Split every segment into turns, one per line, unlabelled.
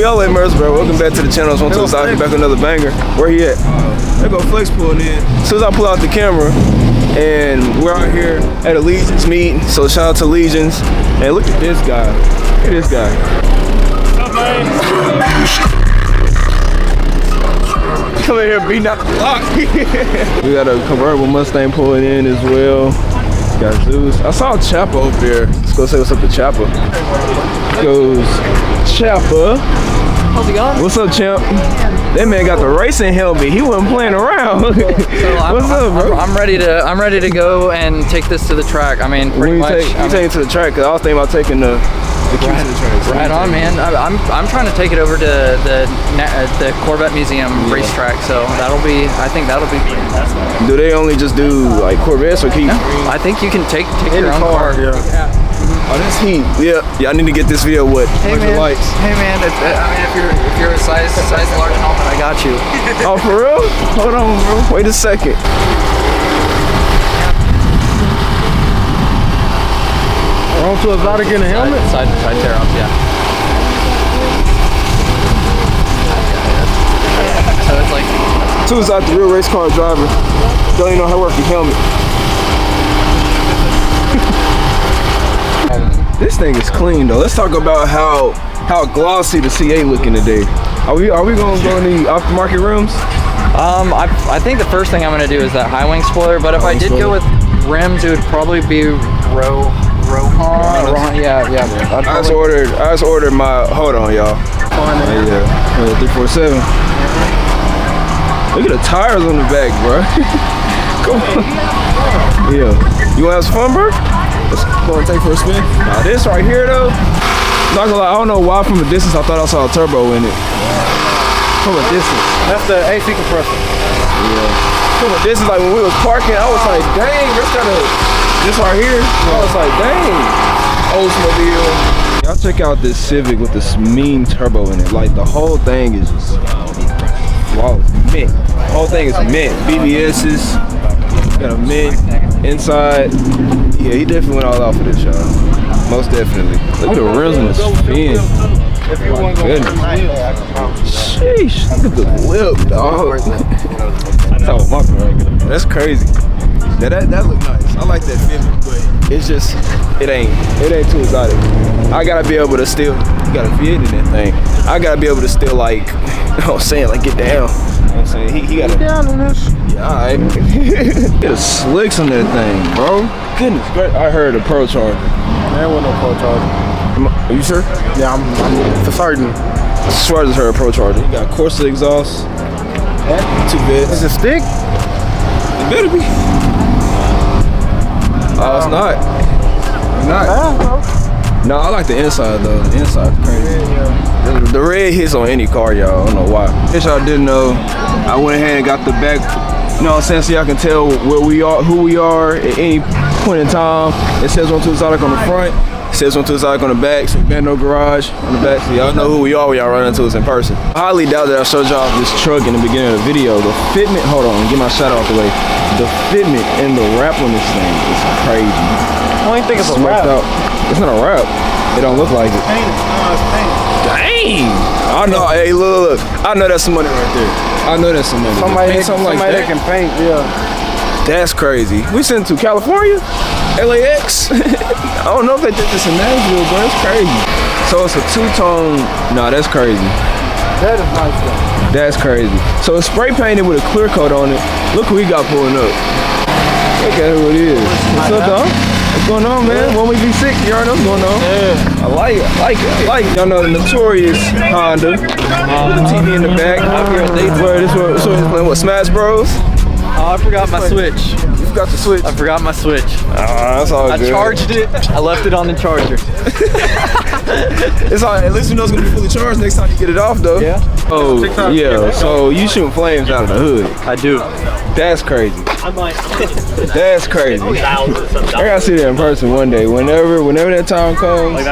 We all in Mercersburg. Welcome back to the channel. It's 1 2 back with another banger. Where he at? There go Flex pulling in. As soon as I pull out the camera, and we're out here at a Legions meet. So shout out to Legions. And look at this guy. Look at this guy. What's up, man? Come in here beating out the block. We got a convertible Mustang pulling in as well. Got Zeus. I saw Chopper over there. Let's go say what's up to Chopper. Goes Chopper.
How's it going?
What's up, champ? That man got the racing helmet. He wasn't playing around.
So
What's up, bro?
I'm ready to go and take this to the track. I mean, pretty much.
You take it to the track? Cause I was thinking about taking the keys to the track. So
right on, man. I'm trying to take it over to the Corvette Museum racetrack. So I think that'll be fantastic.
Do they only just do like Corvettes or can you?
I think you can take your own car.
Yeah. Oh, that's heat. Yeah, I need to get this video with lights.
Hey man, I mean, if you're a size large enough, I got you.
Oh, for real? Hold on, bro. Wait a second.
Wrong to exotic in the helmet?
Side tear off, yeah. So it's like.
Two is out the real race car driver. Don't even know how to work the helmet. This thing is clean though. Let's talk about how glossy the C8 looking today. Are we gonna go in the aftermarket rims?
I think the first thing I'm gonna do is that high wing spoiler. But if I did go with rims, it would probably be Rohan. Yeah.
I just ordered my. Hold on, y'all. Yeah, 347. Look at the tires on the back, bro. Come on. Yeah. You wanna have some fun, bro? Let's go and take for a spin. Now this right here though, not gonna lie, I don't know why from a distance I thought I saw a turbo in it. From a distance.
That's the AC compressor.
Yeah. From a distance, like when we was parking, I was like, dang, this right here. I was like, dang, Oldsmobile. Y'all check out this Civic with this mean turbo in it. Like the whole thing is just flawless. Mint. The whole thing is mint. BBS's. Got a mint inside. Yeah, he definitely went all out for this, y'all. Most definitely. Look at the rims on this fin. My goodness. Sheesh. Look at the whip, dog. That's crazy. Now that look nice. I like that Fitment, but it's just it ain't too exotic. I gotta be able to still. You gotta fit in that thing. I gotta be able to still like. You know what I'm saying? Like get down. You know what I'm saying? He got
down on this.
Yeah, alright. Get the slicks on that thing, bro. Goodness, great. I heard a Pro Charger.
There wasn't no Pro Charger.
Are you sure?
Yeah, I'm for certain.
I swear I just heard a Pro Charger. You got Corsa exhaust. Two bits.
Is it stick?
It better be. Oh, it's not. It's not. No, I like the inside though. The inside's crazy. Yeah. The red hits on any car, y'all. I don't know why. If y'all didn't know, I went ahead and got the back. You know what I'm saying? So y'all can tell where we are, who we are at any point in time. It says 1 2 Exotic on the front. It says 1 2 Exotic on the back. So Bando Garage on the back. So y'all know who we are when y'all run into us in person. I highly doubt that I showed y'all this truck in the beginning of the video. The fitment, hold on, get my shot out the way. The fitment and the wrap on this thing is crazy.
I don't even think it's a wrap.
It's not a wrap. It don't look like it. Dang! I know. Hey, look. I know that's some money right there. I know that's some money.
Somebody that can paint. Yeah.
That's crazy. We sent to California, LAX. I don't know if they did this in Nashville, but it's crazy. So it's a two-tone. Nah, that's crazy.
That is nice though.
That's crazy. So it's spray painted with a clear coat on it. Look who we got pulling up. Look at who it is. What's up, dog? What's going on, man? When we be sick, you already know what's going on. Yeah. I like it. Y'all know the notorious Honda. With the TV in the back. I'm here at this one, what, Smash Bros?
Oh, I forgot my Switch.
You forgot the Switch?
I forgot my Switch.
That's all good.
I charged it. I left it on the charger.
It's all right. At least you know it's gonna be fully charged next time you get it off, though.
Yeah.
Oh, yeah. So you shooting flames out of the hood?
I do.
That's crazy. That's crazy. I gotta see that in person one day. Whenever that time comes,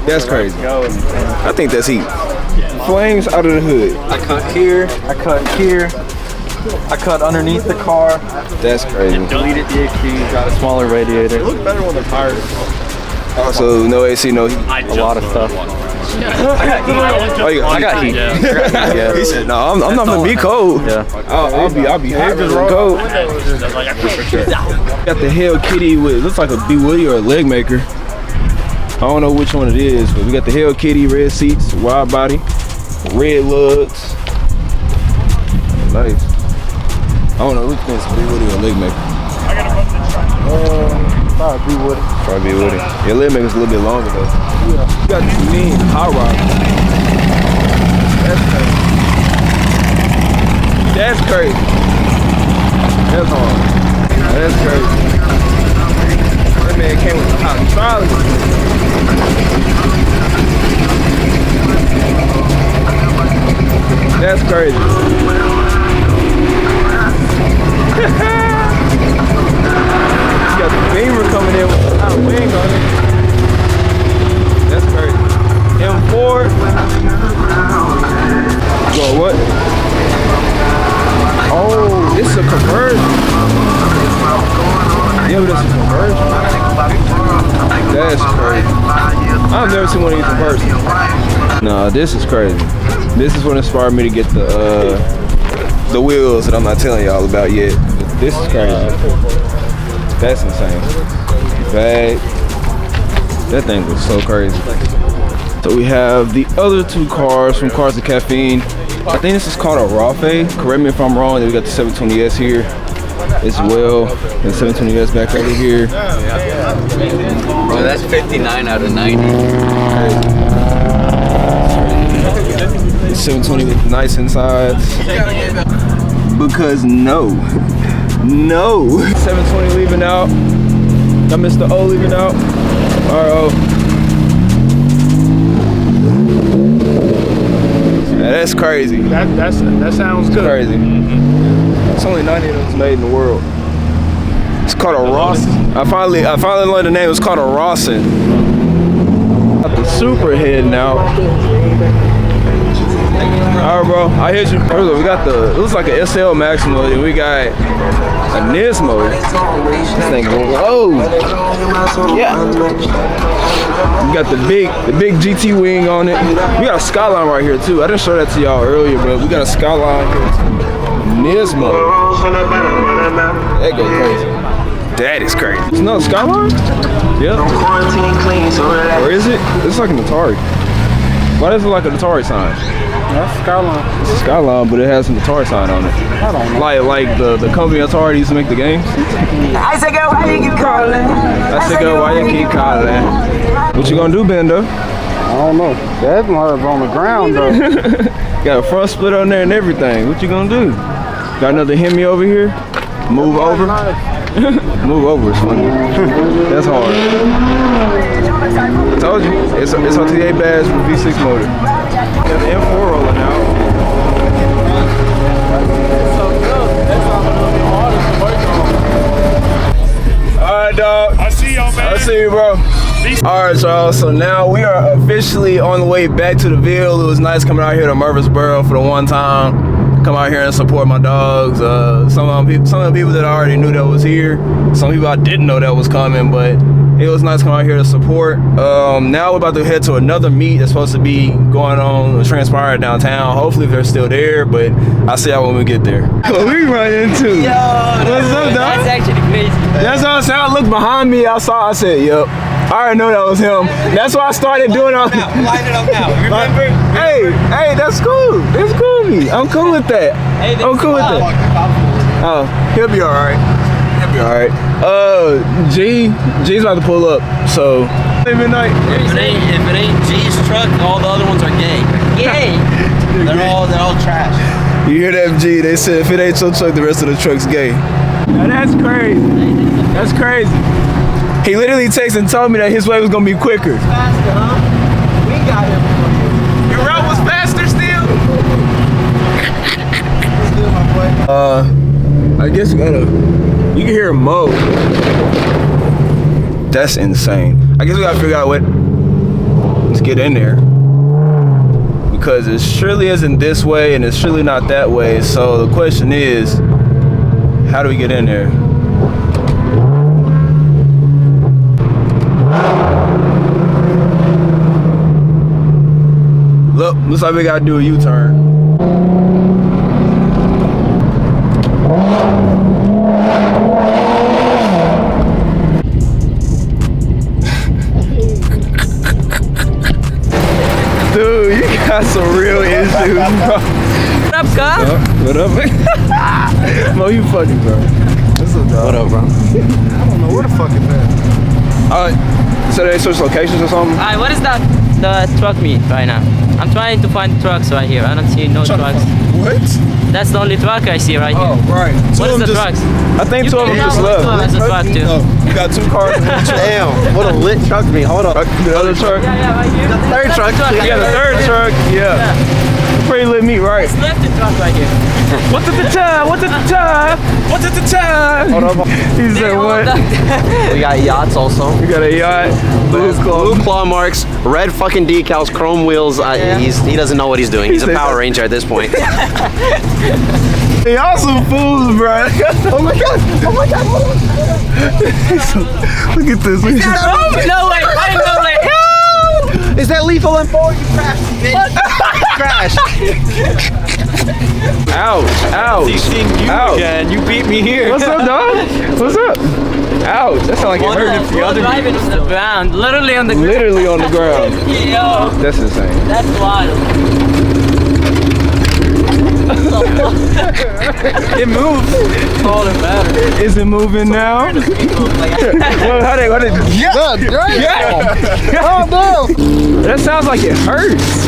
that's crazy. I think that's heat. Flames out of the hood.
I cut here. I cut here. I cut underneath the car.
That's crazy.
Deleted the EQ. Got a smaller radiator.
It looks better when the tires.
Also, no AC, no heat.
A lot of stuff. I got heat.
Yeah. He said, "No, I'm not gonna be cold.
Yeah.
I'll be hot and cold." Got the Hell Kitty with looks like a B Woody or a leg maker. I don't know which one it is, but we got the Hell Kitty, red seats, wide body, red lugs. Nice. I don't know which one's B Woody or leg maker.
Probably Woody.
Probably B Woody. Your leg maker's a little bit longer though. Yeah. You got this mean hot rod. That's crazy. That's hard. That's crazy. That man came with a hot trolley. That's crazy. You got the Beamer coming in with a hot wing on it. That's crazy. M4. Go what? Oh, this is a conversion. Yeah, but it's a conversion. That's crazy. I've never seen one of these in person. Nah, this is crazy. This is what inspired me to get the wheels that I'm not telling y'all about yet. This is crazy. That's insane. That thing was so crazy. So we have the other two cars from Cars and Caffeine. I think this is called a Rafe. Correct me if I'm wrong. Then we got the 720S here as well. And the 720S back over here.
Bro, that's 59 out of 90.
The 720 with nice insides. Because no. 720 leaving out. Got Mr. O leaving out. RO. Yeah, that's crazy.
That sounds good.
Crazy. It's only 90 of those made in the world. It's called a Rawson. I finally learned the name. It's called a Rawson. Got the Super heading out. Alright, bro. I hit you. We got it looks like an SL Maxima, and we got a Nismo. This thing whoa. Yeah. We got the big GT wing on it. We got a Skyline right here too. I didn't show that to y'all earlier, but we got a Skyline here too. Nismo. That goes crazy. That is crazy. It's not a Skyline? Yeah. Or is it? It's like an Atari. Why does it look like an Atari sign?
That's Skyline.
It's a Skyline, but it has an Atari sign on it.
I don't know.
Like the company Atari used to make the games.
I said, girl, why you keep calling?
I said, girl, why you keep calling? What you gonna do, Bendo?
I don't know. That one on the ground though.
Got a front split on there and everything. What you gonna do? Got another Hemi over here? Move over? Move over is funny. That's hard. I told you, it's a T8 badge with V6 motor. Got the M4 rolling out. Alright, dog.
I see y'all, man.
I see you, bro. Alright, y'all. So now we are officially on the way back to the Ville. It was nice coming out here to Murfreesboro for the one time. Come out here and support my dogs. Some of the people that I already knew that was here. Some people I didn't know that was coming, but it was nice coming out here to support. Now we're about to head to another meet that's supposed to be going on, transpiring downtown. Hopefully they're still there, but I'll see y'all when we get there. What we run into?
Yo,
what's up, dog?
that's actually crazy.
That's what I said. I looked behind me. I said, yep. I already know that was him. That's why I started doing all.
Line it up now. Remember?
Hey, that's cool. It's cool with me. I'm cool with that.
Hey,
I'm cool with that. Oh, he'll be all right. He'll be all right. G's about to pull up. So midnight.
If it ain't G's truck, all the other ones are gay.
Yay.
They're all trash.
You hear that, G? They said if it ain't your truck, the rest of the truck's gay. Now that's crazy. That's crazy. He literally texted and told me that his way was gonna be quicker.
Faster, huh? We got him.
Your route was faster still?
Still, my boy.
I guess you can hear him mow. That's insane. I guess we gotta figure out let's get in there. Because it surely isn't this way and it's surely not that way. So the question is, how do we get in there? Look, looks like we gotta do a U-turn. Dude, you got some real issues, bro.
What up, Ka?
What up, man? Mo, you funny, bro. What's up, dog?
What up, bro?
I don't know where the fuck it's at.
So they switch locations or something?
Hi, what is that? The truck meet right now. I'm trying to find trucks right here. I don't see no trucks.
What?
That's the only truck I see right
Oh,
here.
right.
What is the trucks?
I think
You
two of them
can
just
tell
left.
two of them is a truck too.
You got 2 cars and 1 truck.
Damn, what a lit truck meet. Hold on.
The other truck?
Yeah, right here.
Third
That's
truck.
the
You got the third truck? Yeah. Pretty lit meat, right?
It's left the truck right here.
What's at the time? What's at the time? What's at the time? Hold on. He said what?
We got yachts also.
We got a yacht. Blue
Blue claw marks, red fucking decals, chrome wheels. He doesn't know what he's doing. He's a Power Ranger at this point.
Y'all some fools, bro. Oh my god. Oh my god. Look at this. Look at this.
No way. I no way.
Is that lethal and forward? You crashed, bitch. Crash.
Ouch. Ouch. Ouch.
again. You beat me here.
What's up, dog? What's up? Ouch. That sounds like it hurt.
We're driving on the ground. Literally on the ground.
Literally on the ground.
Yo,
That's insane.
that's wild.
It moves.
All that matters.
Is it moving now? Well, how did
Yeah.
Calm down. That sounds like it hurts.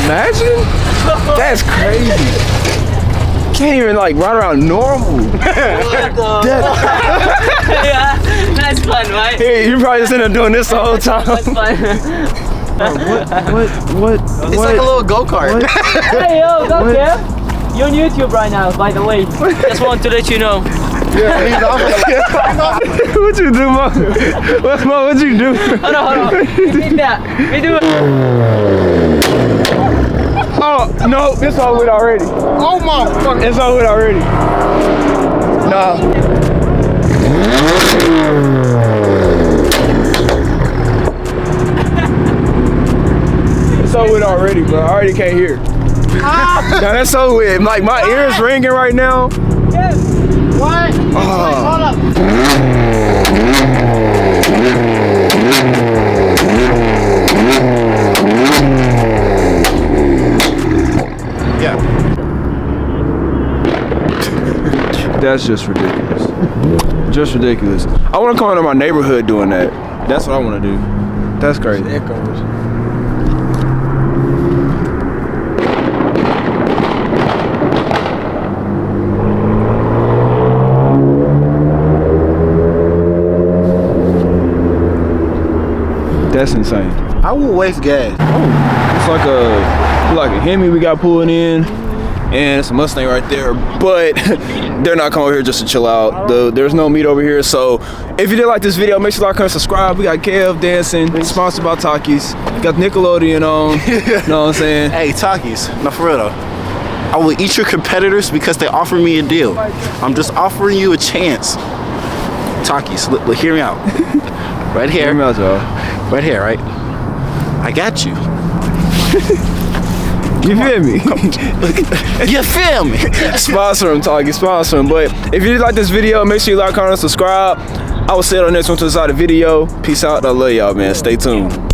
Imagine. That's crazy. Can't even like run around normal.
Yeah, that's fun, right?
Hey, you probably just end up doing this the whole time.
That's fun.
What?
It's like a little go-kart.
Hey, yo, don't care. You're on YouTube right now, by the way. Just want to let you know.
What you do, Mo? What you do?
Hold on. We did that. We do it.
Oh, no, it's all with already.
Oh my fuck.
It's all with already. Nah. It's all with already, bro. I already can't hear. Now that's so weird. Like my ears ringing right now.
What? Hold up. Yeah.
That's just ridiculous. Just ridiculous. I want to come into my neighborhood doing that. That's what I want to do. That's crazy. That's insane.
I will waste gas.
It's like a Hemi we got pulling in, and it's a Mustang right there. But they're not coming over here just to chill out. There's no meat over here. So if you did like this video, make sure to like and subscribe. We got Kev dancing, sponsored by Takis. Got Nickelodeon on. Know what I'm saying?
Hey, Takis. No, for real though. I will eat your competitors because they offer me a deal. I'm just offering you a chance. Takis, look, hear me out. Right here.
Hear me out, y'all.
Right here, right? I got you.
You feel me?
You feel me?
Sponsor him, Takis. Sponsor him. But if you did like this video, make sure you like, comment, and subscribe. I will see you on the next one to the side of the video. Peace out. I love y'all, man. Stay tuned.